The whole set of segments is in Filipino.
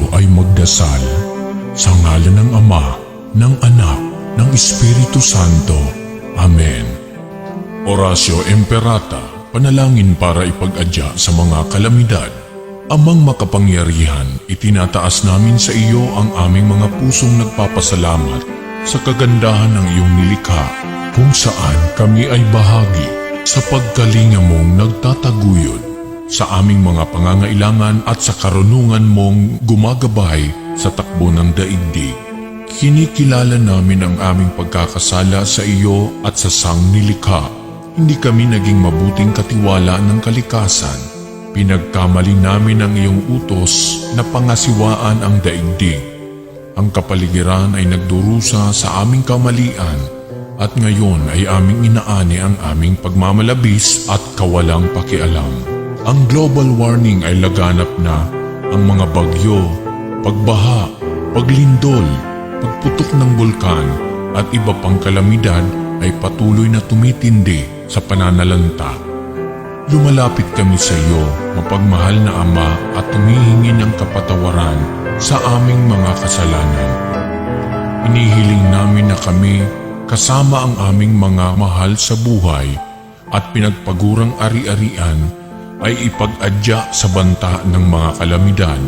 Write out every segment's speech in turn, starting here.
tayo ay magdasal. Sa ngalan ng Ama, ng Anak, ng Espiritu Santo. Amen. Oratio Imperata, panalangin para ipag-adya sa mga kalamidad. Amang makapangyarihan, itinataas namin sa iyo ang aming mga pusong nagpapasalamat sa kagandahan ng iyong nilikha, kung saan kami ay bahagi sa pagkalinga mong nagtataguyod sa aming mga pangangailangan at sa karunungan mong gumagabay sa takbo ng daigdig. Kinikilala namin ang aming pagkakasala sa iyo at sa sangnilikha. Hindi kami naging mabuting katiwala ng kalikasan. Pinagkamali namin ang iyong utos na pangasiwaan ang daigdig. Ang kapaligiran ay nagdurusa sa aming kamalian at ngayon ay aming inaani ang aming pagmamalabis at kawalang pakialam. Ang global warming ay laganap na. Ang mga bagyo, pagbaha, paglindol, pagputok ng bulkan at iba pang kalamidad ay patuloy na tumitindi sa pananalanta. Lumalapit kami sa iyo, mapagmahal na Ama, at humihingi ng kapatawaran sa aming mga kasalanan. Inihiling namin na kami, kasama ang aming mga mahal sa buhay at pinagpagurang ari-arian, ay ipag-adya sa banta ng mga kalamidad.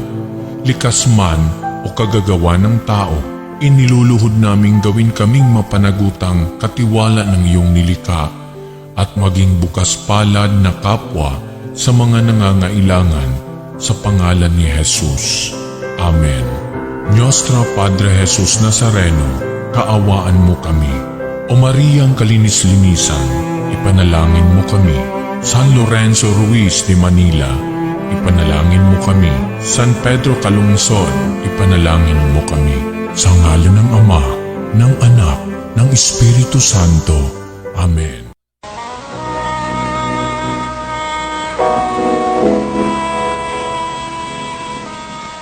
Likas man o kagagawa ng tao, iniluluhod naming gawin kaming mapanagutang katiwala ng iyong nilikha at maging bukas palad na kapwa sa mga nangangailangan sa pangalan ni Jesus. Amen. Nostra Padre Jesus Nazareno, kaawaan mo kami. O Mariang kalinis-linisan, ipanalangin mo kami. San Lorenzo Ruiz de Manila, ipanalangin mo kami. San Pedro Calungsod, ipanalangin mo kami. Sa ngalan ng Ama, ng Anak, ng Espiritu Santo. Amen.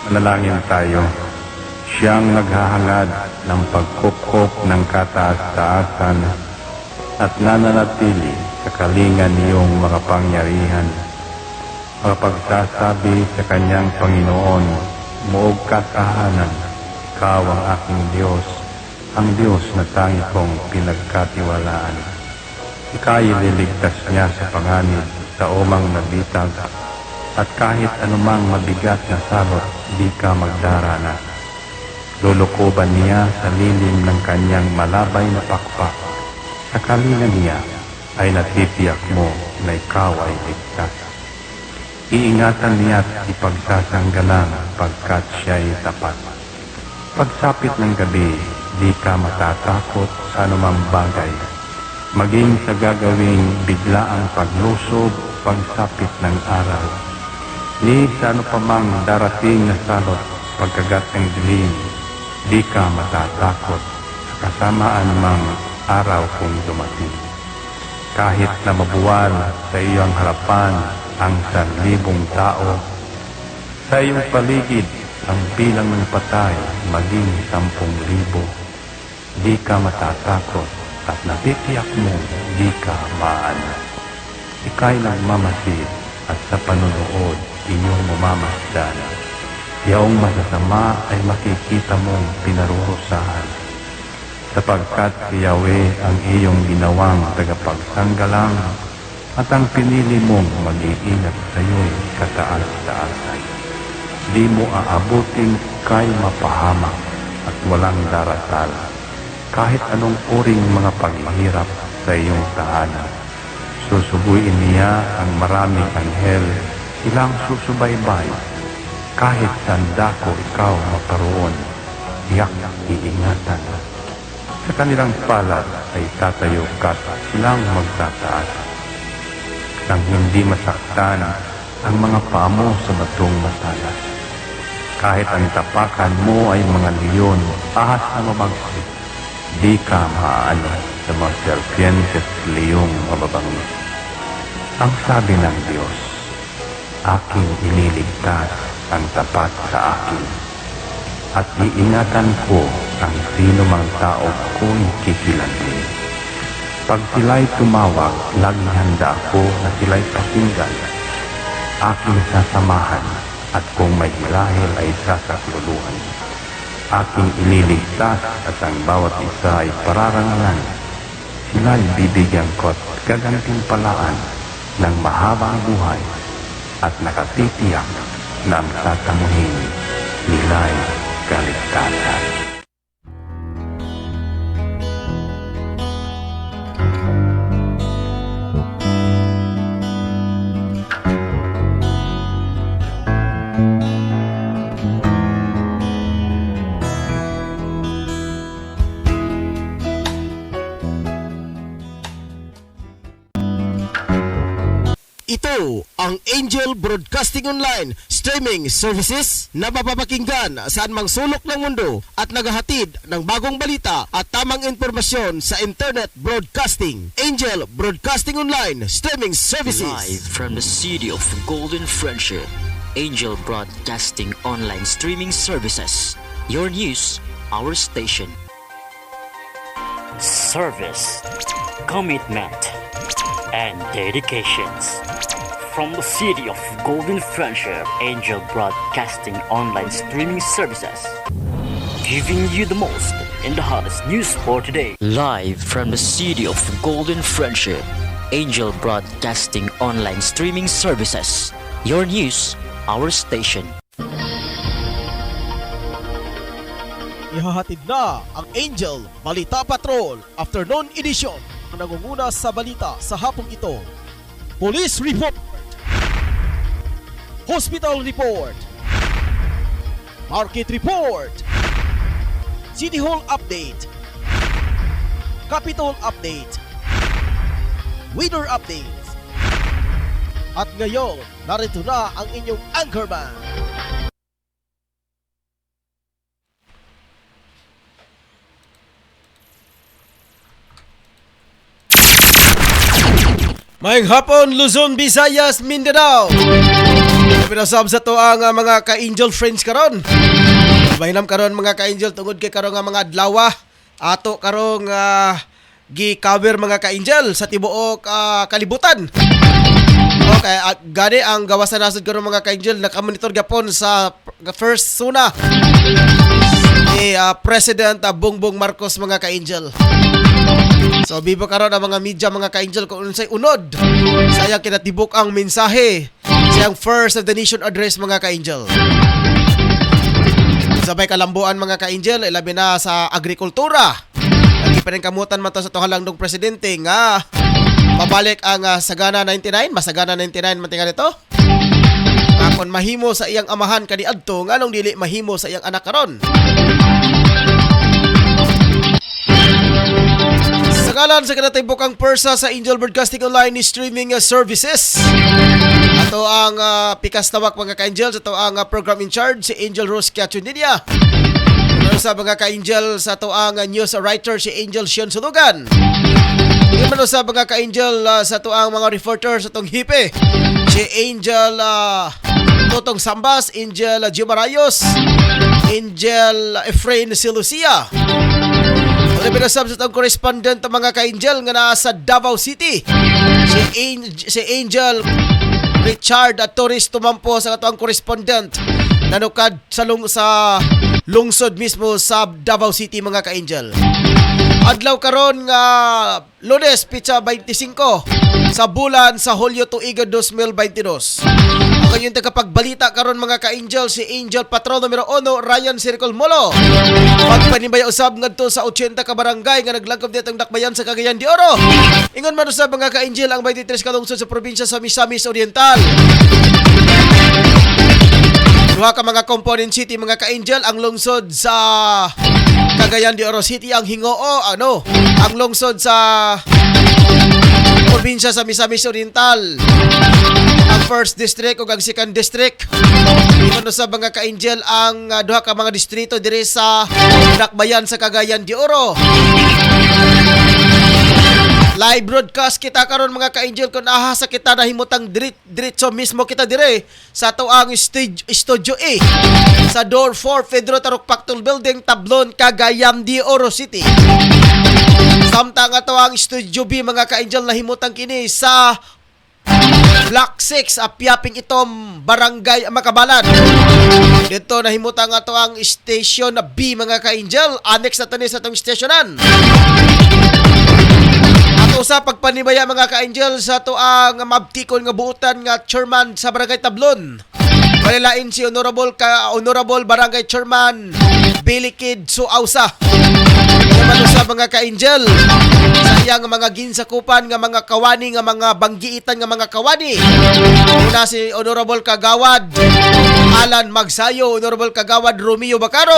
Manalangin tayo. Siyang naghahangad ng pagkupkop ng kataas-taasan at nananatili sa kalingan niyong mga pangyarihan. Makapagsasabi sa kanyang Panginoon, muog katahanan, ikaw ang aking Diyos, ang Diyos na tangi kong pinagkatiwalaan. Ika'y liligtas niya sa panganib sa umang nabitag, at kahit anumang mabigat na salot, di ka magdaranas. Lulukuban niya sa lilim ng kanyang malabay na pakpak. Sa kalingan niya ay natitiyak mo na ikaw ay ligtas. Iingatan niya at ipagsasanggalang pagkat siya'y tapat. Pagsapit ng gabi, di ka matatakot sa anumang bagay. Maging sa gagawing biglaang paglusob, pagsapit ng araw. Ni sa ano pa mang darating na salot, pagkagat ng dilim, di ka matatakot sa kasamaan mang araw kung dumating. Kahit na mabuwal sa iyong harapan ang 1,000 tao, sa iyong paligid ang bilang ng patay maging 10,000, di ka matatakot at natitiyak mo di ka maaano. Ika'y nagmamasid at sa panunood iyong mamamasdan. Yaong masasama ay makikita mong pinarurusahan, sapagkat si Yahweh ang iyong ginawang tagapagsanggalang at ang pinili mong mag-iingat sa iyo'y kataas-taasan. Di mo aabutin kay mapahamak at walang darasal, kahit anong uring mga paghihirap sa iyong tahanan. Susubuin niya ang maraming anghel, silang susubaybay. Kahit saan dako ikaw maparoon, tiyak iingatan. Sa kanilang palad ay tatayo ka at silang magtataas. Nang hindi masaktan ang mga paa mo sa batong matalas. Kahit ang tapakan mo ay mga leon, ahas na mabagsik, di ka maaano sa mga serpientes leyong mababangis. Ang sabi ng Diyos, aking iniligtas ang tapat sa akin, at iingatan ko ang sino mang tao ko'y kikilantin. Pag sila'y tumawag, laging handa ako na sila'y pakinggan. Aking sasamahan at kung may hilahil ay sasakluluhan. Aking ililigtas at ang bawat isa ay pararangalan. Sila'y bibigyan ko't gagantimpalaan ng mahabang buhay at nakatitiyak na ang tatamuhin nila'y kaligtasan. Ito ang Angel Broadcasting Online streaming services na mapapakinggan saan mang sulok ng mundo at naghahatid ng bagong balita at tamang impormasyon sa internet broadcasting. Angel Broadcasting Online streaming services. Live from the city of Golden Friendship, Angel Broadcasting Online streaming services. Your news, our station. Service, commitment, and dedications. From the city of Golden Friendship, Angel Broadcasting Online streaming services, giving you the most in the hottest news for today. Live from the city of Golden Friendship, Angel Broadcasting Online streaming services. Your news, our station. Ihahatid na ang Angel Balita Patrol Afternoon Edition ang nangunguna sa balita sa hapong ito. Police Report, Hospital Report, Market Report, City Hall Update, Capitol Update, Weather Updates. At ngayon, narito na ang inyong anchorman. Mayang hapon, Luzon, Visayas, Mindanao. Pinasab sa to ang mga ka-angel friends karon. Mahinam karon mga ka-angel tungod kay karon nga mga adlaw ato karong gi-cover mga ka-angel sa tibuok kalibutan. Okay, at gani ang gawasan nasod karon mga ka-angel nakamonitor gapon sa first zona ni President Bongbong Marcos mga ka-angel. So bibo karon ang mga media mga ka-angel kung unsay unod sa iyang kinatibok ang mensahe sa iyang First of the Nation address mga ka-angel. Sabay kalambuan mga ka-angel ilabi na sa agrikultura. Lagi pa rin kamutan man to sa tuhalang ng presidente nga pabalik ang Sagana 99, Masagana 99 man tingali to. Kung mahimo sa iyang amahan kaniadto nganong dili mahimo sa iyang anak karon. Sagalan sa kinatibukang persa sa Angel Broadcasting Online streaming services. Ato ang pikas tawak mga ka-angel sa ato ang program in charge si Angel Rose Cachundinia. Ano sa mga ka-angel sa ato ang news writer si Angel Shion Sulugan. Ano sa mga ka-angel sa ato ang mga reporter sa atong hipe si Angel Totong Sambas, Angel Gimarayos, Angel Efrain Silucia. Ano pinasab sa itong correspondent ng mga ka-angel nga nasa Davao City si Angel Richard Torres tumampo sa itong correspondent nanukad sa lungsod mismo sa Davao City mga ka-angel. Adlaw karon nga Lunes pitsa 25 sa bulan sa Hulyo tuiga 2022. Ang kanyang tagapagbalita karon mga ka-angel si Angel Patrol numero 1 Ryan Circle Molo. Pagpanibaya usab ngadto sa 80 ka barangay nga naglangkob ditong dakbayan sa Cagayan de Oro. Ingon man usab mga ka-angel ang 23 ka lungsod sa probinsya sa Misamis Oriental. Duha ka mga component city mga ka-angel ang lungsod sa Cagayan de Oro City ang Hingoo ang lungsod sa probinsya sa Misamis Oriental ang first district ug ang second district. Ino sa mga ka-angel ang duha ka mga distrito diri sa dakbayan sa Cagayan de Oro. Live broadcast kita karon mga ka-angel kung aha sa kita nahimutang diretso mismo kita dire sa ato ang Studio A sa Door 4 Pedro Tarok Pactol Building Tablon Cagayan de Oro City. Samtang ato ang Studio B mga ka-angel nahimutang kini sa Block 6, Piaping Itom, Barangay Makabalan. Dito nahimutan nga to ang Station B mga ka-angel. Annex na to ni sa itong stationan. Ato sa pagpanibaya mga ka-angel sa to ang mabtikon nga buutan nga chairman sa Barangay Tablon. Palilain si Honorable Barangay Chairman Bilikid Suausa. Naman sa mga ka-angel sa iyang mga ginsakupan nga mga kawani nga mga banggiitan nga mga kawani. Una si Honorable Kagawad Alan Magsayo, Honorable Kagawad Romeo Bacaro,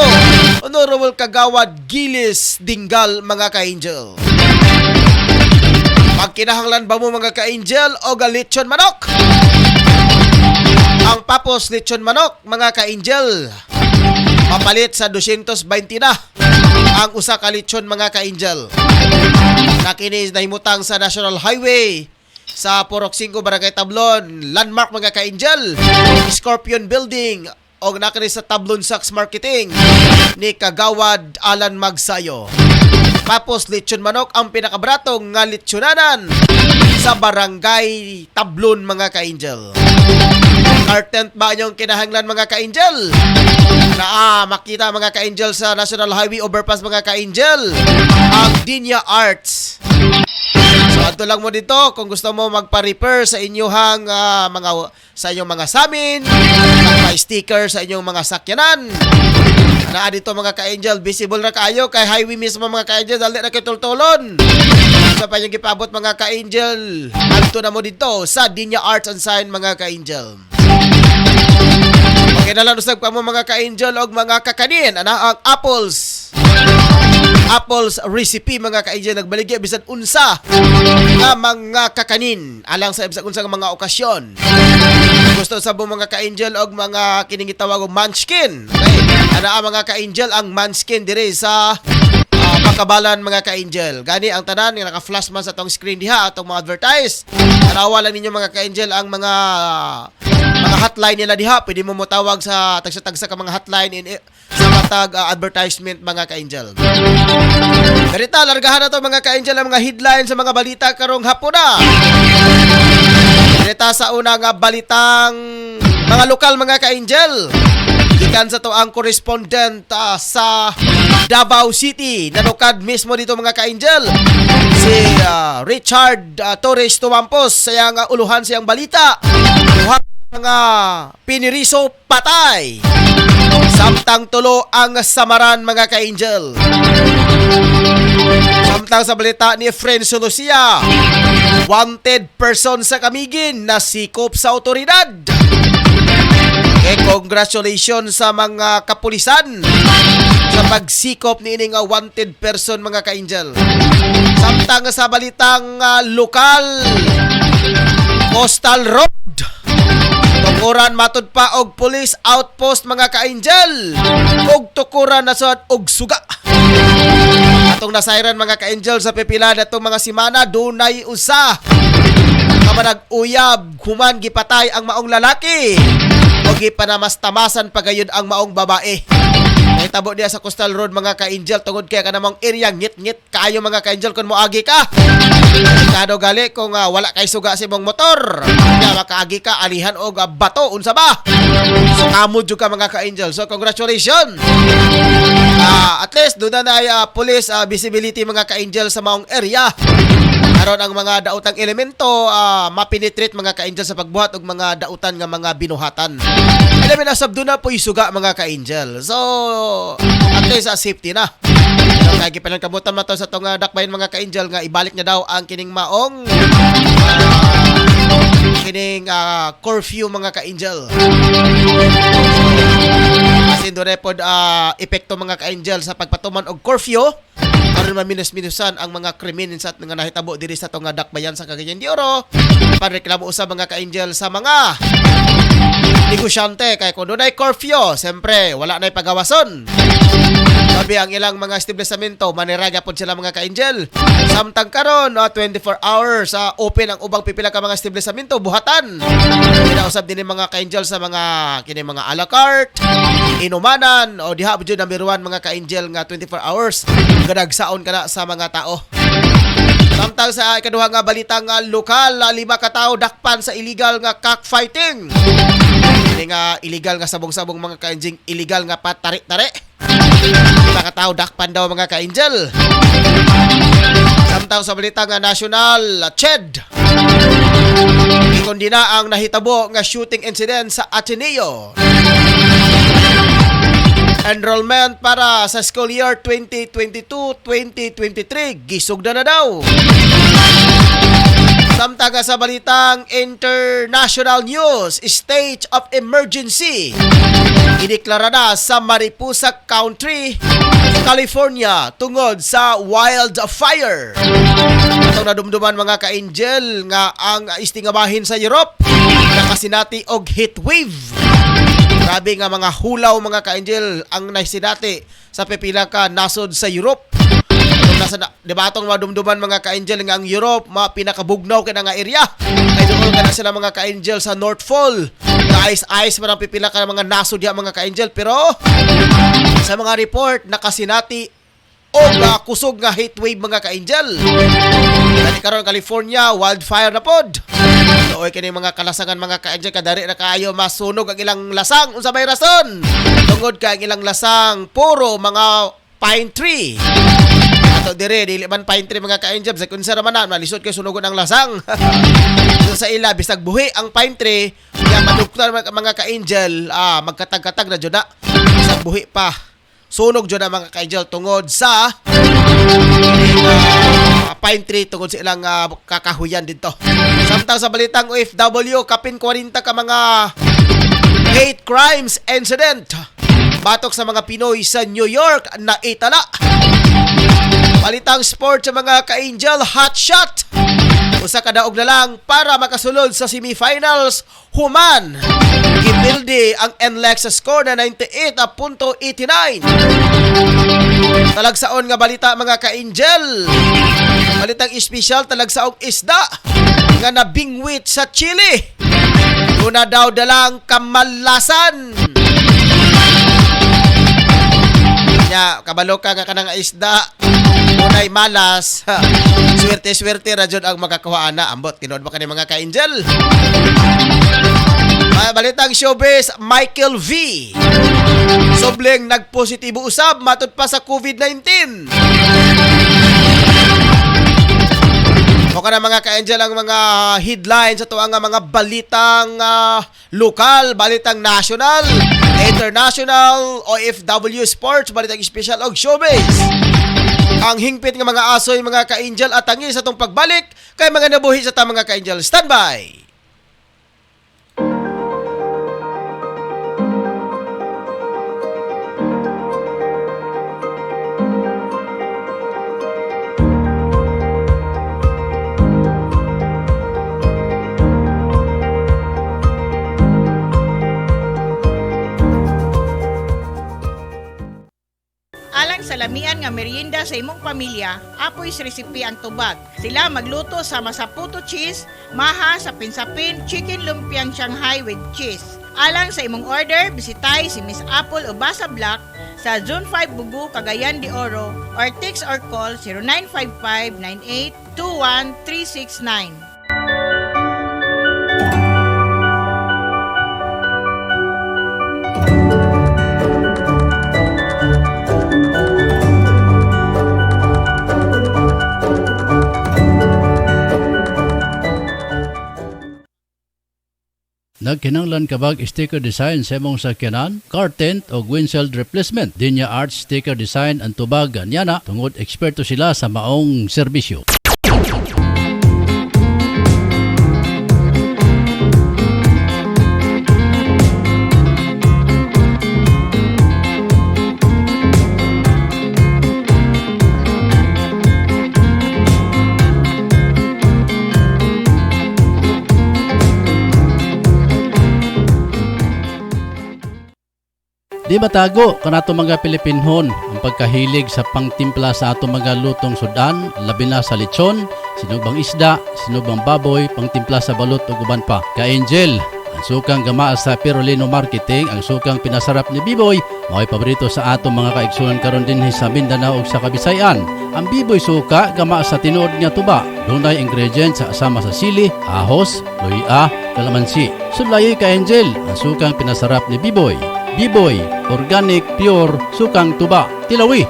Honorable Kagawad Gilis Dinggal mga ka-angel. Pagkinahanglan ba mo mga ka-angel o lechon manok? Ang papos lechon manok mga ka-angel papalit sa 220 na ang usa ka lechon mga ka-angel. Nakinis na himutang sa National Highway sa Purok 5 Barangay Tablon, landmark mga ka-angel, Scorpion Building o nakinis sa Tablon Saks Marketing ni Kagawad Alan Magsayo. Tapos lechon manok ang pinakabratong nga lechonanan sa Barangay Tablon mga ka-angel. Cartent ba yung kinahanglan mga ka-angel? Na makita mga ka-angel sa National Highway Overpass mga ka-angel ang Dinya Arts. So ato lang mo dito kung gusto mo magpa-repair sa inyong mga samin, magpa-sticker sa inyong mga sakyanan. Na dito mga ka-angel, visible na kayo kay highway mismo mga ka-angel, dali na kayo tultulon. Sa pa yung ipabot mga ka-angel, alto na mo dito sa Dinya Arts and Sign mga ka-angel. Pagkinalan usap ka mo mga ka-angel o mga kakanin, ang apples recipe mga ka-angel, nagbaligya bisan unsa nga mga kakanin alang sa bisan unsa nga mga okasyon. Gusto sa mga ka-angel o mga kining gitawag og munchkin. Okay? Mga ka-angel ang munchkin dire sa Pakabalan mga ka-angel. Gani ang tanan nga naka-flash man sa tong screen diha atong mga advertise. Tanawa lang ninyo mga ka-angel ang mga hotline nila diha. Pwede mo motawag sa tagsa-tagsa ka mga hotline sa matag advertisement mga ka-angel. Ganita, largahan na to mga ka-angel ang mga headline sa mga balita karong hapon na. Ganita sa unang balitang mga lokal mga ka-angel. Ikan sa to ang correspondent sa Davao City. Nanukad mismo dito mga ka-angel si Richard Torres Tumampos sa iyang uluhan sa iyang balita. Mga piniriso patay. Samtang tulo ang samaran mga ka-angel. Samtang sa balita ni Frenzo Lucia, wanted person sa Camiguin na sikop sa otoridad. Congratulations sa mga kapulisan sa pagsikop ni ining wanted person mga ka-angel. Samtang sa balitang lokal, Coastal Road, tukuran matud pa og police outpost mga ka-angel og tukuran na sa og suga. Atong nasayran mga ka-angel sa pipila natong mga simana, dunay usa kamanag uyab human gipatay ang maong lalaki o gipanamastamasan pagayod ang maong babae. Nahitabo niya sa Coastal Road mga ka-angel tungod kaya ka namang area ngit-ngit kayo mga ka-angel kung moagi ka. Kado gali kung wala kay suga sa imong motor. Kaya makaagi ka alihan og bato unsa ba? So kamo jud ka mga ka-angel. So congratulations. At least doon na police visibility mga ka-angel sa maong area. Aron ang mga daotang elemento mapenetrate mga ka-angel sa pagbuhat og mga dautan nga mga binuhatan. Ilabi na sabdo na po isuga mga ka-angel. So at least safety na. Kaya gipanangkamutan man to sa tong dakbayan mga ka-angel nga ibalik niya daw ang kining maong curfew mga ka-angel. Kasi doon po epekto mga ka-angel sa pagpatuman og curfew aron maminus-minusan ang mga krimen sa nga nahitabo diri sa tong dakbayan sa Cagayan de Oro. Pareklamo usab mga ka-angel sa mga negosyante kay kung doon ay curfew, siyempre wala na pagawason. Sabi ang ilang mga establishmento maniraga pod sila mga ka-angel. Samtang karon 24 hours open ang ubang pipila ka mga establishmento buhatan. Kinausab din mga ka-angel sa mga kini mga a la carte, inumanan o diha jud number 1 mga ka-angel nga 24 hours gadagsaon kana sa mga tao. Samtang sa ikaduha nga balita nga lokal, 5 ka tawo dakpan sa illegal nga cockfighting. Ini nga illegal nga sabong-sabong mga ka-angel, illegal nga patari-tari. 5 ka tawo dakpan daw mga ka-angel. Samtang sa balita nga national, CHED. Ikondina ang nahitabo nga shooting incident sa Ateneo. Enrollment para sa school year 2022-2023 gisog na daw. Samtang sa balitang international news, state of emergency ideklara na sa Mariposa Country, California tungod sa wildfire. Atong nadumduman mga ka-angel nga ang istingabahin sa Europe nakasinati og heat wave. Grabe nga mga hulaw mga ka-angel ang naisinati sa pipila ka nasod sa Europe. Nasa debatong madumduman mga ka-angel nga ang Europe pinakabugnaw kaya nga area. Ay doon ka na sila mga ka-angel sa North Pole. Ice man ang pipila ka mga nasod ya mga ka-angel. Pero sa mga report nakasinati o kusog nga heat wave mga ka-angel. Dali karon California, wildfire na pod. So, kini mga kalasangan mga ka-angel kadari na kaayo masunog ang ilang lasang unsa may rason. Tungod ka ang ilang lasang puro mga pine tree. Ato dire dili man pine tree mga ka-angel sa kunsa ra man na malisod kay sunugon ang lasang. So, sa ila bisag buhi ang pine tree kaya maduktan mga ka-angel magkatag-katag na jud na. Bisag buhi pa. Sunog jud na mga ka-angel tungod sa pine tree tungod sa ilang kakahuyan dito. Samtang sa balitang OFW, kapin 40 ka mga hate crimes incident. Batok sa mga Pinoy sa New York na itala. Balitang sport sa mga ka-angel, hot shot. Usa ka daog na lang para makasulod sa semifinals. Human gipildi ang NLEX sa score na 98.89. Talagsaon nga balita mga ka-angel. Balitang espesyal talagsaong isda nga nabingwit sa Chile. Una daw dalang kamalasan. Nya kabalo ka nga kanang isda unay malas. Swerte-swerte ra jud ang makakuha ana. Ambot tinuod ba kani mga ka-angel? Balitang showbiz, Michael V. Sobleng nagpositibo usab matud pa sa COVID-19. O ka na mga ka-angel ang mga headlines sa tuwang mga balitang lokal, balitang national, international, OFW sports, balitang special og showbiz. Ang hingpit nga mga asoy mga ka-angel at tangi sa tong pagbalik kay mga nabuhi sa ta mga ka-angel. Standby! Sa lamian nga merienda sa imong pamilya, apoy sa resipi ang tubag. Sila magluto sa masaputo cheese, maha sa pinsapin, chicken lumpiang Shanghai with cheese. Alang sa imong order, bisitay si Miss Apple o Basa Black sa Zone 5 Bugu, Cagayan de Oro or text or call 0955-9821-369. Nagkinanglan kabag sticker design sa imong sakyanan, car tent o windshield replacement. Dinya Arts Sticker Design ang tubag anyana tungod eksperto sila sa maong serbisyo. Di matago kanato mga Pilipinhon ang pagkahilig sa pangtimpla sa ato mga lutong sudan, labi na sa lechon, sinubang isda, sinubang baboy, pangtimpla sa balot ug uban pa. Ka-angel, ang sukang gama sa Pirulino Marketing, ang sukang pinasarap ni Biboy, mao'y paborito sa atong mga kaigsunan karon din sa Mindanao ug sa Kabisayan. Ang Biboy suka gama sa tinuod nga tuba, dunay ingredients sa asama sa sili, ahos, luya, kalamansi. Sudlayoy ka Angel, ang sukang pinasarap ni Biboy. Biboy, organic, pure, sukang tuba. Tilawi!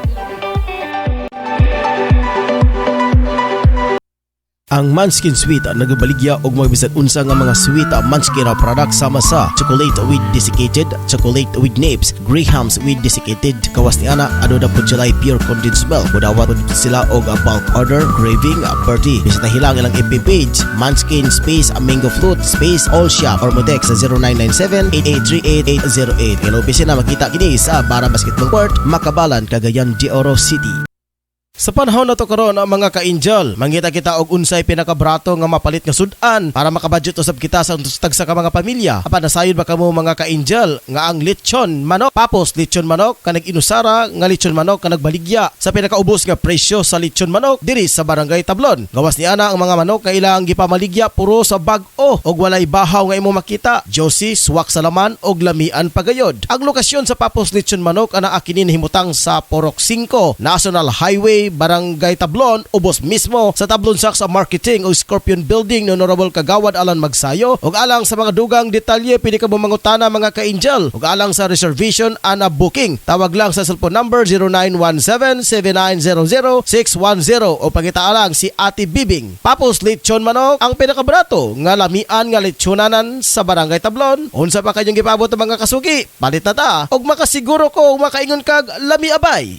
Ang Manskin Sweet nagabaligya og mga bisan unsa nga mga sweet Manskin product sama sa chocolate with desiccated, chocolate with nibs, Grahams with desiccated. Kawas ni ana ano na pud sila pure condensed milk. Mudawat pud sila og bulk order, craving, birthday. Bisita hilang ilang FB page Manskin space mango fruit space all shop or mo text sa 0997-8838-808. Hello opisina makita kini sa Bara Basketball Court, Makabalan, Cagayan de Oro City. Sa panahon na to karon mga ka-angel, mangita kita og unsay pinakabrato nga mapalit nga sudan para makabudget usab kita sa tagsa ka mga pamilya. Apan nasayod ba kamo mga ka-angel nga ang lechon manok, papos lechon manok kanag inusara nga lechon manok kanag baligya sa pinakaubos nga presyo sa lechon manok diri sa Barangay Tablon. Gawas ni ana ang mga manok nga ilang gipamaligya puro sa bag-o og walay bahaw nga imo makita. Josie, swak sa laman og lamian pagayod. Ang lokasyon sa papos lechon manok ana akinin himutang sa Porok 5, National Highway, Barangay Tablon, ubos mismo sa Tablon Saks Marketing o Scorpion Building ni Honorable Kagawad Alan Magsayo. Ug alang sa mga dugang detalye pwede ka mangutana mga ka-angel. Ug alang sa reservation and booking, tawag lang sa cellphone number 0917-7900-610 o pangita lang si Ate Bibing. Papos lechon manok ang pinakabrato nga lamian nga lechonanan sa Barangay Tablon. Unsa pa kayong gipabot mga kasugi? Palit na ta og makasiguro ko makaingon kag lami abay.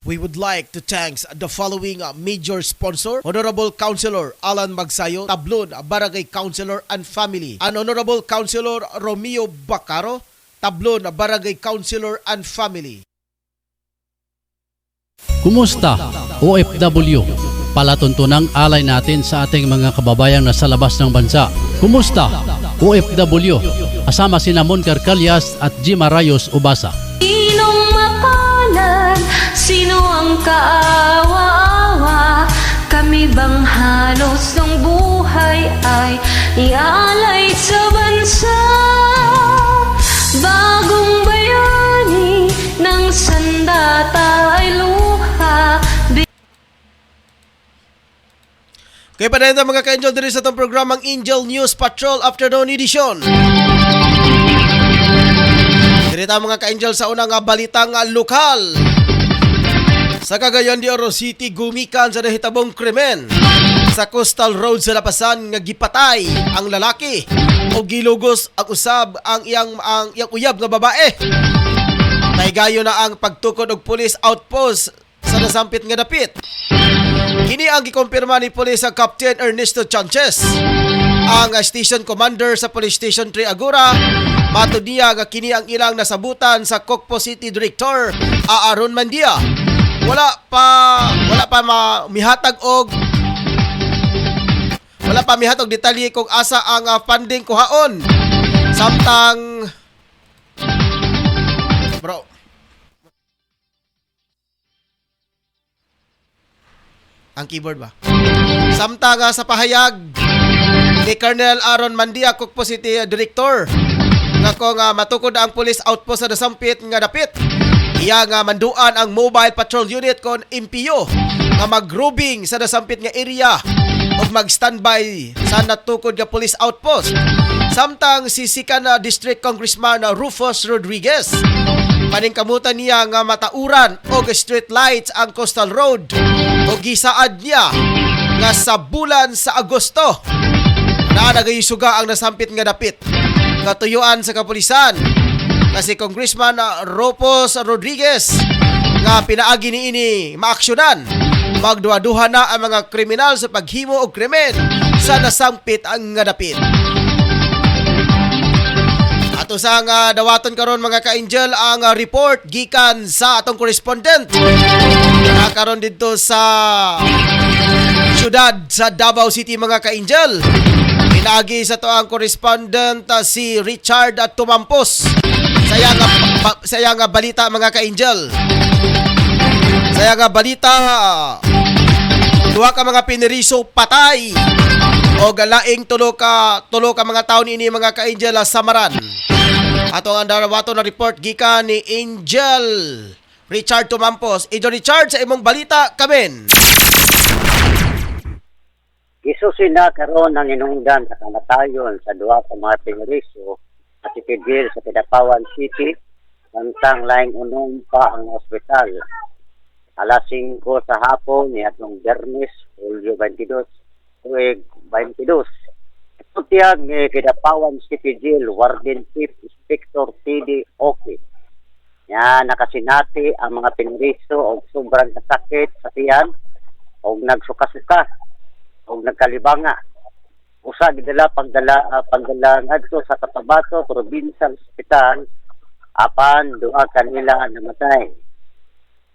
We would like to thank the following major sponsor: Honorable Councilor Alan Magsayo, Tablon, Barangay Councilor and Family, and Honorable Councilor Romeo Bacaro, Tablon, Barangay Councilor and Family. Kumusta, OFW? Palatuntunang alay natin sa ating mga kababayang nasa labas ng bansa. Kumusta, OFW? Asama sina Mon Carcalias at Jim Arayos Ubasa. Sinong mapanan? Sino ang kaawa-awa? Kami bang halos ng buhay ay ialay sa bansa? Bagong bayani ng sandata ay luha. Kaya pa rin mga ka-angel diri sa itong programang Angel News Patrol Afternoon Edition. Diri ta mga ka-angel sa unang balitang lokal. Sa Cagayan de Oro City, gumikan sa nahitabong krimen sa Coastal Road sa Lapasan nga gipatay ang lalaki o gilugos ang usab ang iyang uyab nga babae. Naigayo na ang pagtukod og police outpost sa nasampit nga dapit. Kini ang gikompirma ni Police Captain Ernesto Sanchez, ang station commander sa Police Station 3 Agura. Matud niya nga kini ang ilang nasabutan sa Cocpo City Director Aaron Mandia. Wala pa mihatag og detalye kung asa ang funding kuhaon. Samtang ang keyboard ba? Samtang sa pahayag ni Colonel Aaron Mandia, Cocpo City Director, nga kung matukod ang police outpost sa nasampit nga dapit, iya nga manduan ang Mobile Patrol Unit kon MPO nga mag-grouping sa nasampit nga area ug mag-standby sa natukod nga police outpost. Samtang si Sikan District Congressman Rufus Rodriguez, paningkamutan niya nga matauran og street lights ang Coastal Road ug gisaad niya nga sa bulan sa Agosto na nagayusuga ang nasampit nga dapit nga tuyuan sa kapulisan na si Congressman Rufus Rodriguez nga pinaagi niini maaksyonan magduha-duha na ang mga kriminal sa paghimo og krimen sa nasampit ang nga dapit. Ato sa nga dawaton karon mga ka-angel ang report gikan sa atong correspondent karon dito sa syudad sa Davao City mga ka-angel. Pinagi sa to ang correspondent si Richard Tumampos. Saya nga balita mga ka-angel. Saya nga balita Duha ka mga piniriso patay. O galaing tulo ka mga taon ini mga ka-Angel Samaran. Ato ang darawato na report gikan ni Angel Richard Tumampos. Angel Richard, sa imong balita kamen. Isusina karon ang inungdan sa kamatayon sa duha ka mga piniriso at ipigil sa Kidapawan City samtang laing unong pa ang ospital. Alas 5 sa hapon ni atong Bernes, Hulyo 22, tuig 22. Ito tiyag ni Kidapawan City Jail, Warden Chief Inspector T.D. Oki. Yan, nakasinati ang mga piniriso o sobrang kasakit sa tiyan o nagsuka-suka o nagkalibanga. Usa gidala pagdala ngadto sa Cotabato Provincial Hospital apan duha kanila namatay.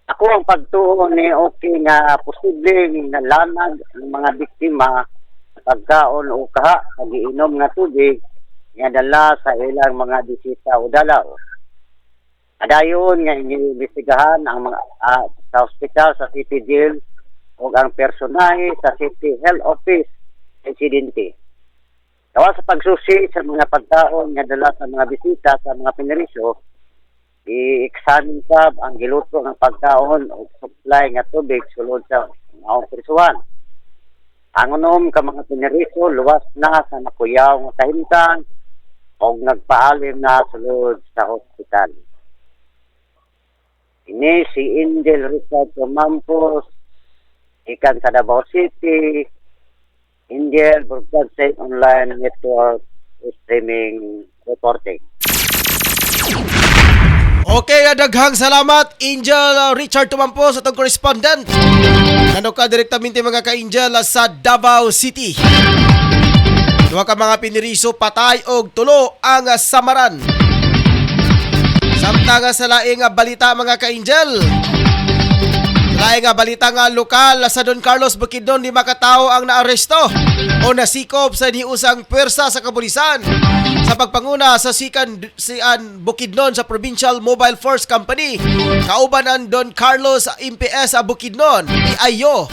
Ako ang pagtuo ni okay nga posibleng nalanag ng mga biktima sa pagkaon o kaha pag-iinom nga tubig nga dala sa ilang mga bisita o dalaw. Adayon nga iniimbestigahan ang mga sa hospital sa City Jail o ang personahe sa City Health Office insidente. Gawa sa pagsusi sa mga pagkaon nga dala sa mga bisita sa mga piniriso, i-examine sab ang giluto ng pagkaon o supply nga tubig sulod sa mga prisuhan. Ang unom ka mga piniriso luwas na sa nakuyaw nga kahimtang o nagpaalim na sulod sa hospital. Ini si Angel Richard Tumampos ikan sa Davao City, Angel Broadcasting Online Network Streaming Reporting. Okay, daghang salamat Angel Richard Tumampos atong correspondent. Nano ka direktamente mga ka-Angel sa Davao City. Duha ka mga piniriso patay og tulo ang Samaran. Samtang sa laing balita mga ka-Angel. Laing balita nga lokal sa Don Carlos Bukidnon, 5 katao ang naaresto o nasikop sa niusang pwersa sa kapulisan sa pagpanguna sa Sikan Bukidnon sa Provincial Mobile Force Company. Kauban ang Don Carlos MPS Bukidnon, PIO,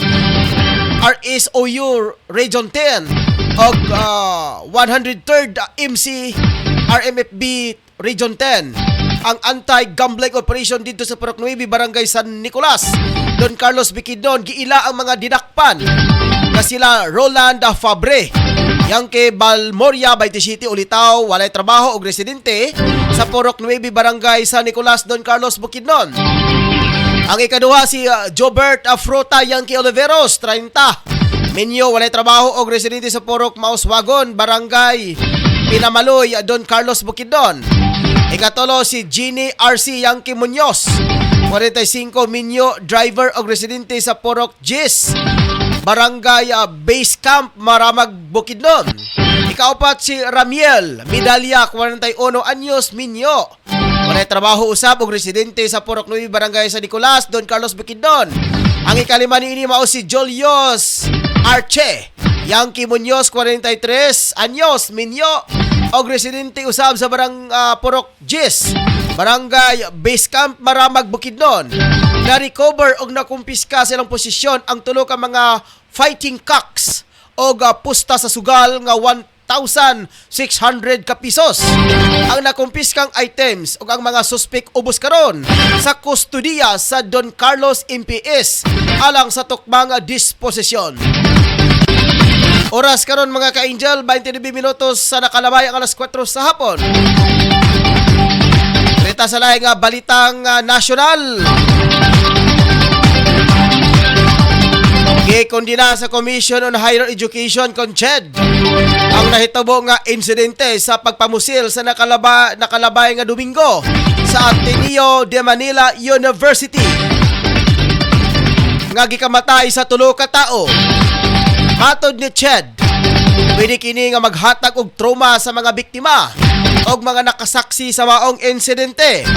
RSOU Region 10 o 103rd MC RMFB Region 10. Ang anti-gambling operation dito sa Purok 9, Barangay San Nicolas, Don Carlos Bukidnon, giila ang mga dinakpan na sila Roland Fabre, Yangke Balmoria, 27 ulitaw, walay trabaho og residente sa Purok 9, Barangay San Nicolas, Don Carlos Bukidnon. Ang ikaduha si Jobert Afrota Yangke Oliveros, 30, Minyo, walay trabaho og residente sa Purok Mauswagon, Barangay Pinamaloy, Don Carlos Bukidnon. Ikatolo si Jeannie RC Yangke Muñoz, 45, Minyo, driver o residente sa Purok Gis, Barangay Base Camp, Maramag, Bukidnon. Ikaapat si Ramiel Medalya, 41 anyos, Minyo. Walay trabaho usab og residente sa Purok 9, Barangay San Nicolas, Don Carlos Bukidnon. Ang ikalima niini mao si Julius Arche Yangke Muñoz, 43 anyos, Minyo. Og residente usab sa Purok Gis, Barangay Base Camp, Maramag, Bukidnon. Na-recover og nakumpiska silang posisyon ang tulo ka mga fighting cocks og pusta sa sugal nga 1,600 ka pisos. Ang nakumpiskang items ug ang mga suspek ubos karon sa kustudiya sa Don Carlos MPS alang sa tukmang disposisyon. Oras karon mga ka-Angel, 29 minutos sa nakalabay ang alas 4 sa hapon. Rita sa laing balitang nasyonal. Gikondina sa Commission on Higher Education CONCHED ang nahitabo nga insidente sa pagpamusil sa nakalabay nga Domingo sa Ateneo de Manila University. Nga gikamatay sa tulo ka tao. Matod ni CHED, pwede kini nga maghatag og trauma sa mga biktima og mga nakasaksi sa maong insidente.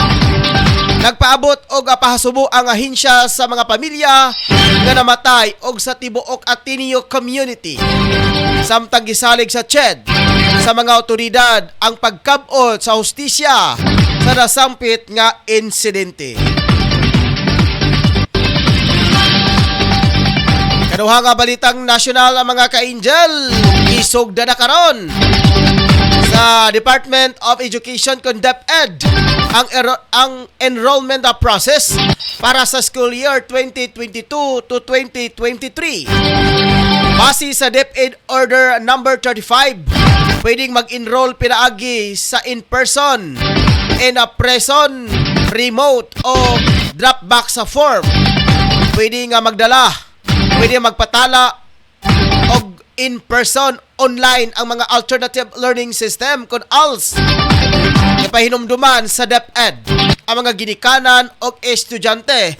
Nagpaabot og pahasubo ang ahensya sa mga pamilya nga namatay og sa tibuok Ateneo community. Samtang gisalig sa CHED sa mga otoridad ang pagkabot sa hustisya sa nasampit nga insidente. Kaduha nga balitang nasyonal ang mga ka-angel. Isugda na karon sa Department of Education kung DepEd ang enrollment process para sa school year 2022 to 2023. Base sa DepEd Order number 35, pwedeng mag-enroll pinaagi sa in-person, in-person, remote o drop-back sa form. Pwede nga magdala, pwede magpatala o in-person, online ang mga alternative learning system kung ALS. Ipahinumduman sa DepEd ang mga ginikanan o estudyante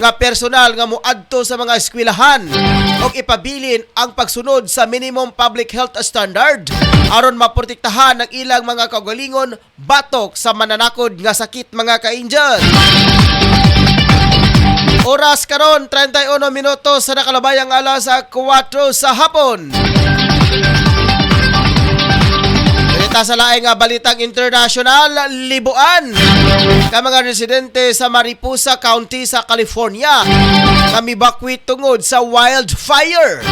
nga personal nga muadto sa mga eskwelahan o ipabilin ang pagsunod sa minimum public health standard aron maprotektahan ang ilang mga kaugalingon batok sa mananakod nga sakit mga ka-angel. Oras karon 31 minutos sa nakalabayang alas 4 sa hapon. Sa laing nga balitang international, libuan ka mga residente sa Mariposa County sa California kami bakwit tungod sa wildfire.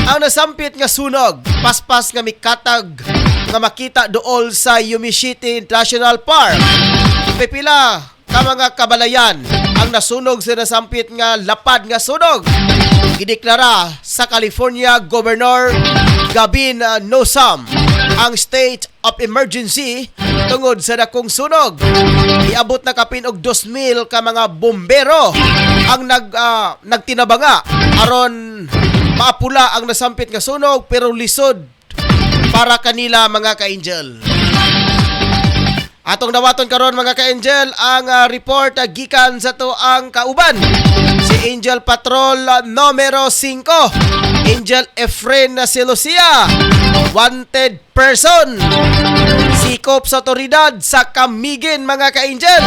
Ang nasampit nga sunog, paspas nga mikatag nga makita dool sa Yumishiti National Park. Pipila ka mga kabalayan ang nasunog sa nasampit nga lapad nga sunog. Gideklara sa California Governor Gavin Newsom ang state of emergency tungod sa dakong sunog. Iabot na kapin og 2,000 ka mga bombero ang nagtinabanga aron maapula ang nasampit nga sunog pero lisod para kanila mga ka-angel. Atong dawaton karon mga ka-angel ang report gikan sa tuang kauban. Si Angel Patrol numero 5, Angel Efren Silucia, wanted person. Sikop sa otoridad sa Camiguin mga ka-angel.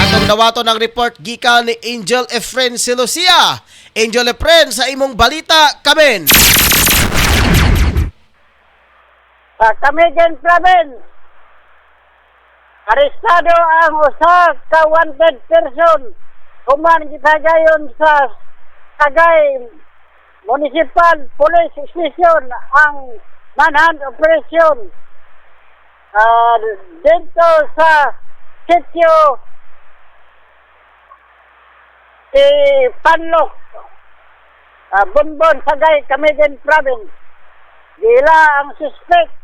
Atong dawaton ang report gikan ni Angel Efren Silucia. Angel Efren, sa imong balita kamen. Sa Camiguin Province, arestado ang usa ka wanted person human gitagayon sa Tagay Municipal Police Station ang manhunt operation dito sa sitio Panlok, Bunbon, Sagay, Camiguin Province. Gila ang suspect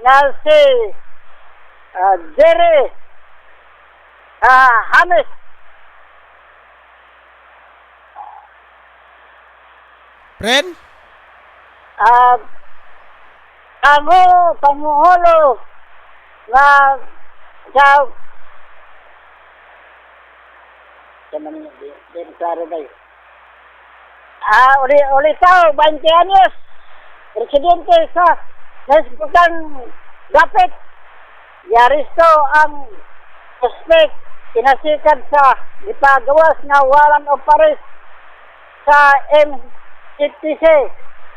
na si Jerry Hamis. Pren? Pangulo na sa Ulitaw, 20 anyos, presidente sa Nasbukang Gapit. Yaristo ang suspect, kinasikan sa ipagawas na warrant of arrest sa MCTC,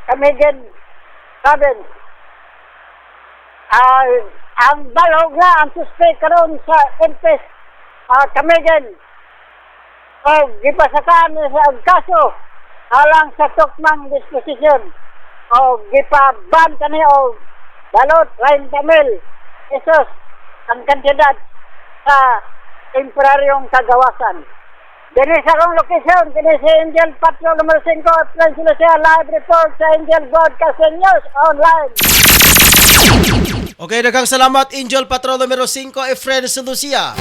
Camiguin Province. Ang balog nga ang suspect karon sa MPS Camiguin o gipasakaan sa kaso alang sa tukmang disposition o gipaban kani o balot Ryan Tamil esos ang kandidat sa temporaryong kagawasan. Dini sa akong location, dini si Angel Patrol number 5, Efren Silucia, live report sa Angel Broadcasting News Online. Okay, daghang salamat Angel Patrol numero 5, Efren Silucia.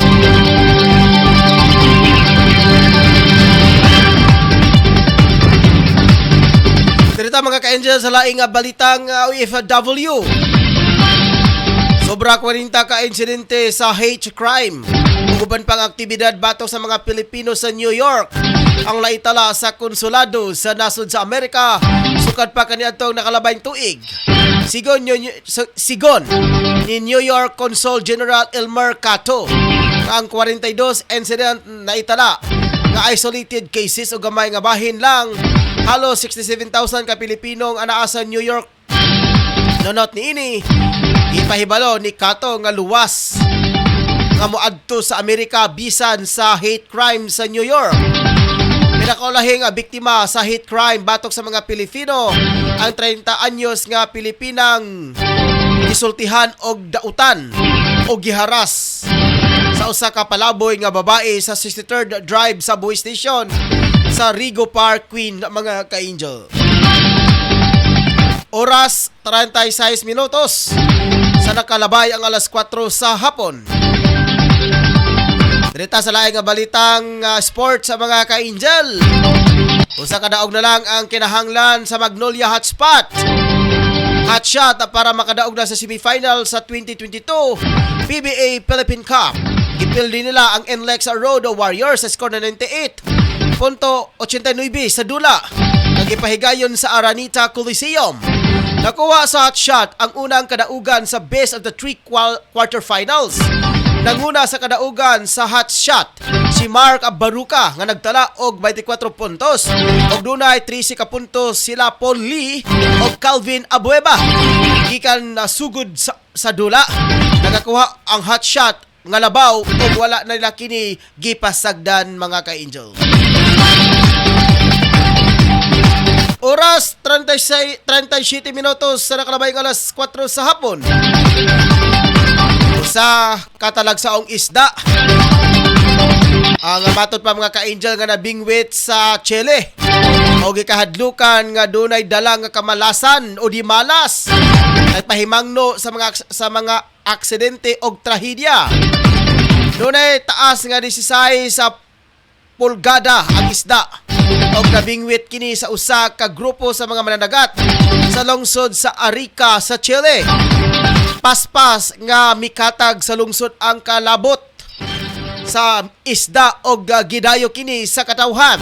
Dito mga ka-angel sa laing balitang OFW. Sobra 40 ka insidente sa hate crime. Uban pang aktibidad batok sa mga Pilipino sa New York ang naitala sa konsulado sa nasod sa Amerika sukad pa kaniadtong nakalabayng tuig. Sigon ni New York Consul General Elmer Cato ang 42 incident na itala nga isolated cases o gamay nga bahin lang halos 67,000 ka Pilipinong anaa sa New York. Nonot ni ini ipahibalo ni Cato nga luwas nga moadto sa Amerika bisan sa hate crime sa New York. Pinakaulahing biktima sa hate crime batok sa mga Pilipino ang 30 anyos nga Pilipinang gisultihan og dautan o giharas sa usa ka palaboy nga babae sa 63rd Drive sa Buhay Station sa Rigo Park, Queen, mga ka-angel. Oras 36 minutos sa nakalabay ang alas 4 sa hapon. Direta sa laing nga balitang sports sa mga ka-angel. Usa ka daog na lang ang kinahanglan sa Magnolia Hotspot. Hotshot para makadaog na sa semifinal sa 2022 PBA Philippine Cup. Gipildi nila ang NLEX Road Warriors sa score na 98.89 sa dula. Nagipahigayon sa Araneta Coliseum. Nakuha sa Hotshot ang unang kadaugan sa best of the 3 quarterfinals. Nanguna sa kadaugan sa Hotshot si Mark Baruca nga nagtala og 24 puntos. Og dunay 13 ka puntos sila Paul Lee og Calvin Abueva. Gikan sugod sa dula. Nagakuha ang Hotshot nga labaw og wala na nila kini gipasagdan, mga ka-angel. Oras 37 minutos sa nakalabay ng alas 4 sa hapon. Sa katalagsaong isda ang matud pa, mga ka-angel, nga nabingwit sa Chile o gikahadlukan nga dunay dalang nga kamalasan o di malas ay pahimangno sa mga aksidente og trahedya. Dunay taas nga 16 sa pulgada ang isda og nabingwit kini sa usa ka grupo sa mga mananagat sa lungsod sa Arica sa Chile. Paspas nga mikatag sa lungsod ang kalabot sa isda og gidayo kini sa katawhan.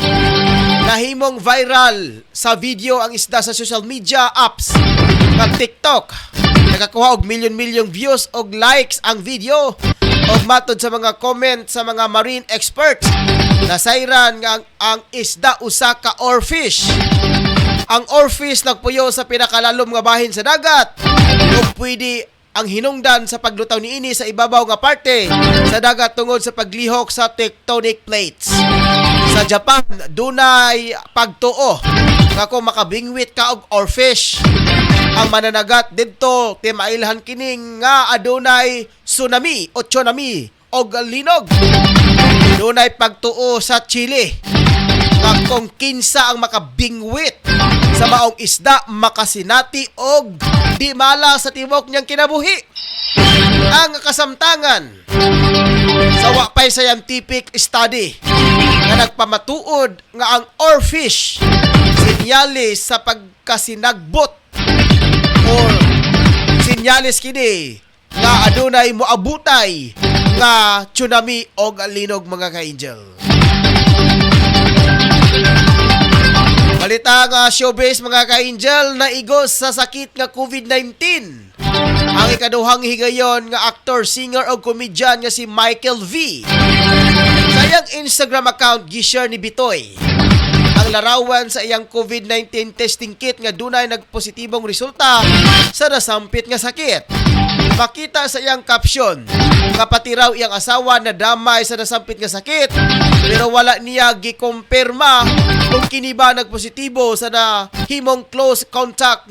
Nahimong viral sa video ang isda sa social media apps nga TikTok. Nakakuha og milyon-milyong views og likes ang video. Og matod sa mga comment sa mga marine experts, nasayran nga ang isda usa ka oarfish. Ang oarfish nagpuyo sa pinakalalom nga bahin sa dagat ug pwede ang hinungdan sa paglutaw niini sa ibabaw nga parte sa dagat tungod sa paglihok sa tectonic plates. Sa Japan, dunay pagtuo nga kung makabingwit ka og oarfish ang mananagat didto, timailhan kining nga adunay tsunami o tsunami og linog. Dunay pagtuo sa Chile nga kung kinsa ang makabingwit sa maong isda, makasinati og di mala sa tibok niyang kinabuhi. Ang kasamtangan sa wapay scientific study nga nagpamatuod nga ang oarfish sinyalis sa pagkasinagbot or sinyalis kini nga adunay moabutay nga tsunami og linog, mga ka-angel. Balita nga showbiz, mga ka-angel, naigos sa sakit nga COVID-19 ang ikaduhang higayon nga actor, singer o komedyan nga si Michael V. Sa iyang Instagram account gi-share ni Bitoy ang larawan sa iyang COVID-19 testing kit nga dunay nagpositibong resulta sa nasampit nga sakit. Makita sa iyang caption nga pati raw iyang asawa na damay sa nasampit nga sakit pero wala niya gikumpirma kung kini ba nagpositibo sa nahimong close contact.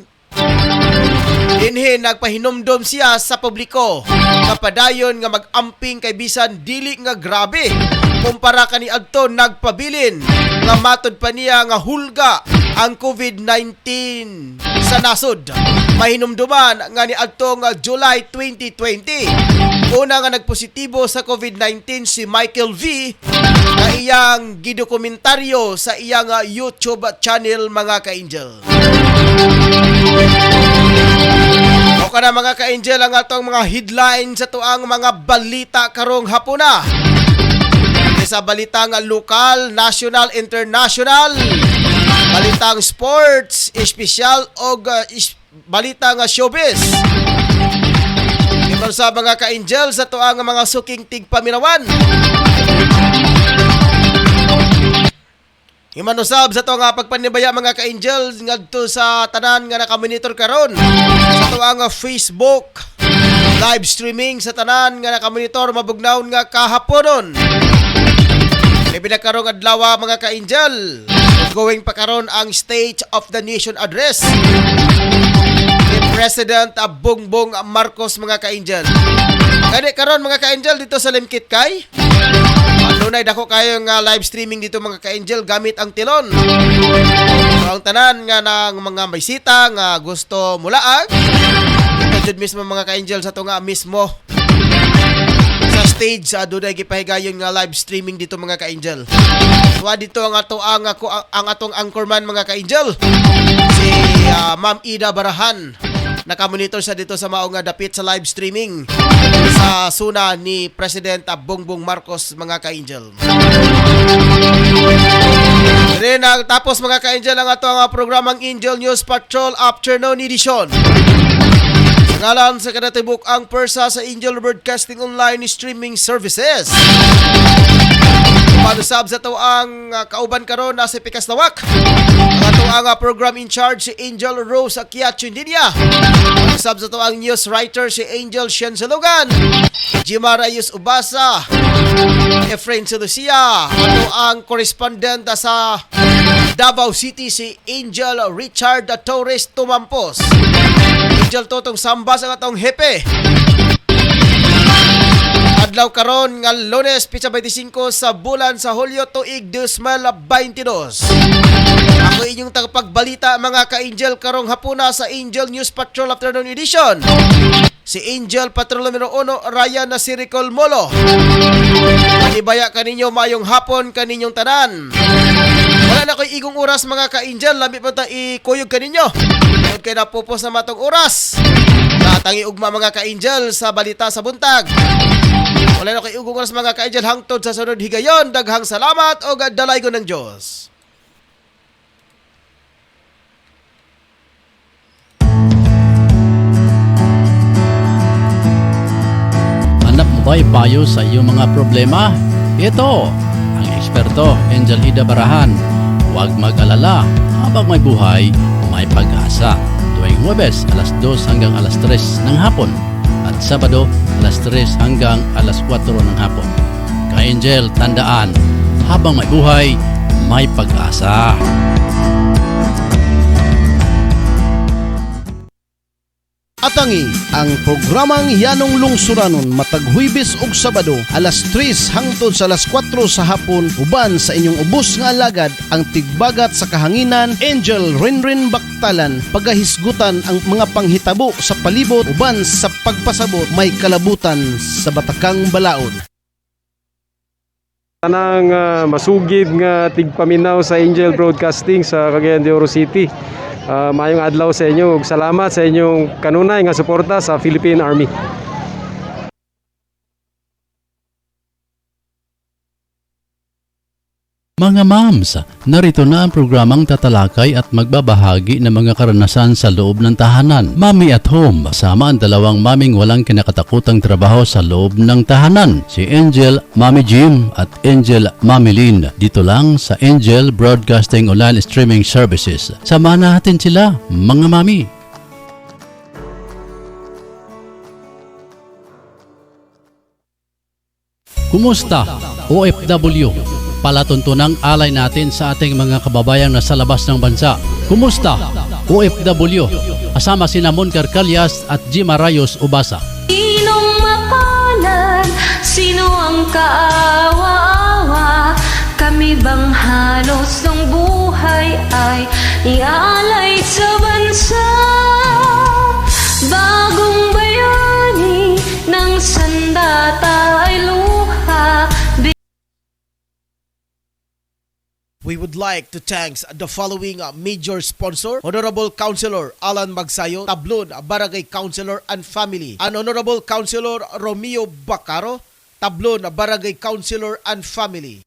Dinhin nagpahinumdom siya sa publiko nga padayon nga mag-amping kay bisan dili nga grabe kumpara kaniadto nagpabilin nga matod pa niya nga hulga ang COVID-19 sa nasod. Mahinumduman nga niadto nga July 2020 una nga nagpositibo sa COVID-19 si Michael V na iyang gidokumentaryo sa iyang YouTube channel, mga ka-angel. O kana, mga ka-angel, ang atong mga headline sa tuang mga balita karong hapuna. Sa balitang lokal, national, international, balitang sports, espesyal o balitang showbiz. Iban sa mga ka-angel sa tuang mga suking tigpaminawan. Imanusab sa tuang pagpanibaya, mga ka-angel, ngadto sa tanan nga nakamonitor karon sa tuang Facebook live streaming sa tanan nga nakamonitor mabugnaon nga kahaponon. Ibinakarong adlaw mga ka-angel. Going pa karon ang State of the Nation Address ni President Bongbong Marcos mga ka-angel. Kani karon mga ka-angel dito sa Limkit Kay. Dunay dako kayo nga live streaming dito mga ka-angel gamit ang tilon. So, ang tanan nga ng mga bisita nga gusto mulaag. Ito jud mismo mga ka-angel sa to nga mismo sa stage sa dunay gipahigayon nga live streaming dito mga ka-angel. So dito ang atong anchorman mga ka-angel si Ma'am Ida Barahan. Nakamonitor siya dito sa maong nga dapit sa live streaming sa suna ni President Bongbong Marcos mga ka-angel. Rin tapos mga ka-angel ang atong programang Angel News Patrol Afternoon Edition. Ngalan sa kanatibuk ang persa sa Angel Broadcasting Online Streaming Services. Panusab sa to ang kauban karon na si Pikas Lawak. Ang ato ang program in charge si Angel Rose Akiachundinia. Panusab sa to ang news writer si Angel Shensalugan. Jimarayus Ubasa. Efrain Lucia. Ato ang correspondent sa Davao City si Angel Richard Torres Tumampos. Angel Totong Sambas ang atong hepe. Adlaw karon nga Lunes pitsa 25 sa bulan sa Hulyo tuig 2022. Ako inyong tagapagbalita mga ka-angel karong hapuna sa Angel News Patrol Afternoon Edition. Si Angel Patrol numero 1 Ryan Nasiricol Molo. Manibaya kaninyo mayong hapon kaninyong tanan. Wala na ko'y igong oras mga ka-angel, lamit pa ta ikuyog kaninyo. Huwag kayo napupos na matong oras. Natangi ugma mga ka-angel sa balita sa buntag. Wala na ko'y igong oras mga ka-angel hangtod sa sunod higayon. Daghang salamat o gadalay ko ng Diyos. Hanap mo ba'y payo sa iyong mga problema? Ito, ang eksperto, Angel Ida Barahan. Huwag mag-alala, habang may buhay, may pag-asa. Tuwing Huwebes, alas 2 hanggang alas 3 ng hapon. At Sabado, alas 3 hanggang alas 4 ng hapon. Ka-Angel, tandaan, habang may buhay, may pag-asa. Atangi ang programang Yanong Lungsuranon matag Huwebes ug Sabado alas 3 hangtod sa alas 4 sa hapon uban sa inyong ubos nga alagad ang tigbagat sa kahanginan Angel Renren Baktalan pagahisgutan ang mga panghitabo sa palibot uban sa pagpasabot may kalabutan sa batakang balaod. Tanang masugid nga tigpaminaw sa Angel Broadcasting sa Cagayan de Oro City. Mayong adlaw sa inyo ug salamat sa inyong kanunay nga suporta sa Philippine Army. Mga moms, narito na ang programang tatalakay at magbabahagi ng mga karanasan sa loob ng tahanan. Mommy at Home, kasama ang dalawang maming walang kinakatakutang trabaho sa loob ng tahanan. Si Angel, Mommy Jim at Angel, Mommy Lynn. Dito lang sa Angel Broadcasting Online Streaming Services. Samahan natin sila, mga mami. Kumusta, OFW? Palatuntunang alay natin sa ating mga kababayang nasa labas ng bansa. Kumusta, OFW? Kasama sina Mon Carcalias at Jima Rayos Ubasa. Sinong mapalad? Sino ang kaawa-awa? Kami bang halos ng buhay ay ialay sa bansa? Bagong bayani ng sandata ay luha. We would like to thank the following major sponsor: Honorable Councilor Alan Magsayo, Tablon, Barangay Councilor and Family, and Honorable Councilor Romeo Bacaro, Tablon, Barangay Councilor and Family.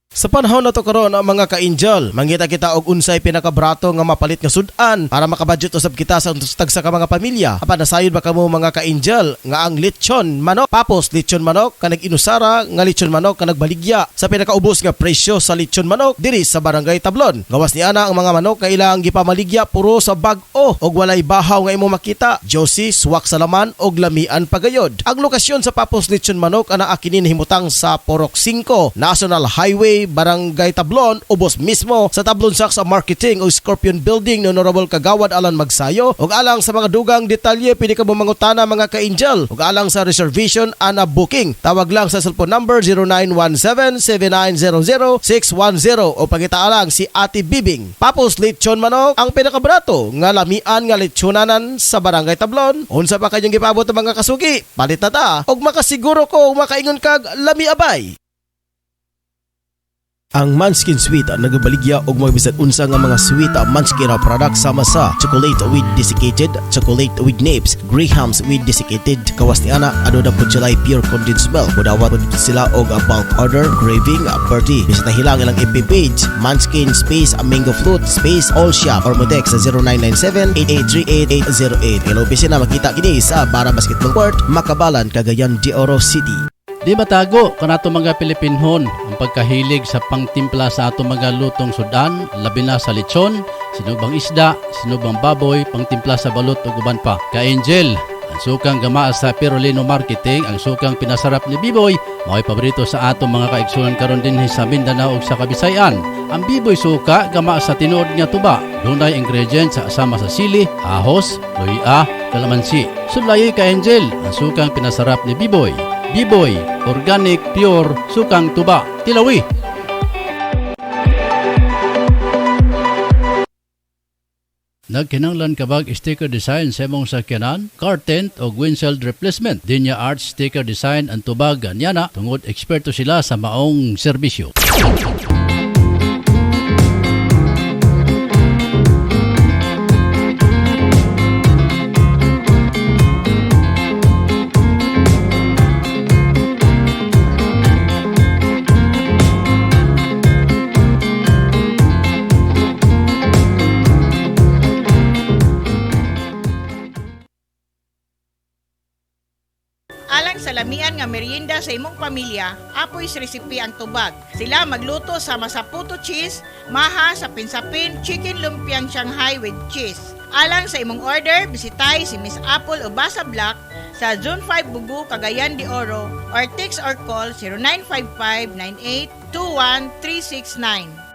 Sa panahon na to karon mga ka-angel, mangita kita og unsay pinakabrato nga mapalit nga sudan para makabudget usab kita sa tagsa ka mga pamilya. Apan nasayod ba kamo mga ka-angel nga ang lechon manok, papos lechon manok kanag inusara nga lechon manok kanag baligya sa pinakaubos nga presyo sa lechon manok diri sa Barangay Tablon. Gawas ni ana ang mga manok nga ilang gipamaligya puro sa bag-o og walay bahaw nga imo makita. Josie, suwak sa laman og lamian pagayod. Ang lokasyon sa papos lechon manok ana akinin himutang sa Porok 5, National Highway, Barangay Tablon, ubos mismo sa Tablon Saks Marketing o Scorpion Building ni Honorable Kagawad Alan Magsayo. Ug alang sa mga dugang detalye pwede ka mo mangutana mga ka-angel. Ug alang sa reservation ana booking, tawag lang sa cellphone number 0917-7900-610 o pangita lang si Ate Bibing. Papos lechon manok ang pinakabrato nga lamian nga lechonanan sa Barangay Tablon. Unsa pa kanyang gipabot ang mga kasugi? Palit na ta og makasiguro ko makaingon kag lami abay. Ang Manskin Sweet nagabaligya og mga bisan unsa nga mga sweet Manskin product sama sa chocolate with desiccated, chocolate with nibs, grahams with desiccated. Kawas ni ana ano na pud sila pure condensed milk. Mudawat pud sila og bulk order, craving, birthday. Bisita hilang ilang FB page Manskin space mango fruit space all shop or modex sa 0997-8838-808. Hello bisina makita kini sa Bara Basketball Court, Makabalan, Cagayan de Oro City. Di matago kanato mga Pilipinhon ang pagkahilig sa pangtimpla sa ato mga lutong sudan, labi na sa lechon, sinubang isda, sinubang baboy, pangtimpla sa balot ug uban pa. Ka-angel, ang sukang gamaa sa Pirolino Marketing, ang sukang pinasarap ni Biboy, mao'y paborito sa ato mga kaigsunan karon dinhi sa Mindanao ug sa Kabisayan. Ang Biboy suka gamaa sa tinuod nga tuba, dunay ingredients sa asama sa sili, ahos, luya, kalamansi. Sulayoy ka-angel, ang sukang pinasarap ni Biboy. Biboy, organic, pure, sukang tuba, Tilawi. Nagkinanglan kabag sticker design sa imong sakyanan, car tent o windshield replacement. Dinya Arts sticker design ang tubag anyana tungod eksperto sila sa maong serbisyo. Alang sa lamian nga merienda sa imong pamilya, apoy sa resipi ang tubag. Sila magluto sa masaputo cheese, maha sa pinsapin, chicken lumpiang Shanghai with cheese. Alang sa imong order, bisitay si Miss Apple o Basa Black sa Zone 5 Bugu, Cagayan de Oro or text or call 0955-98-21369.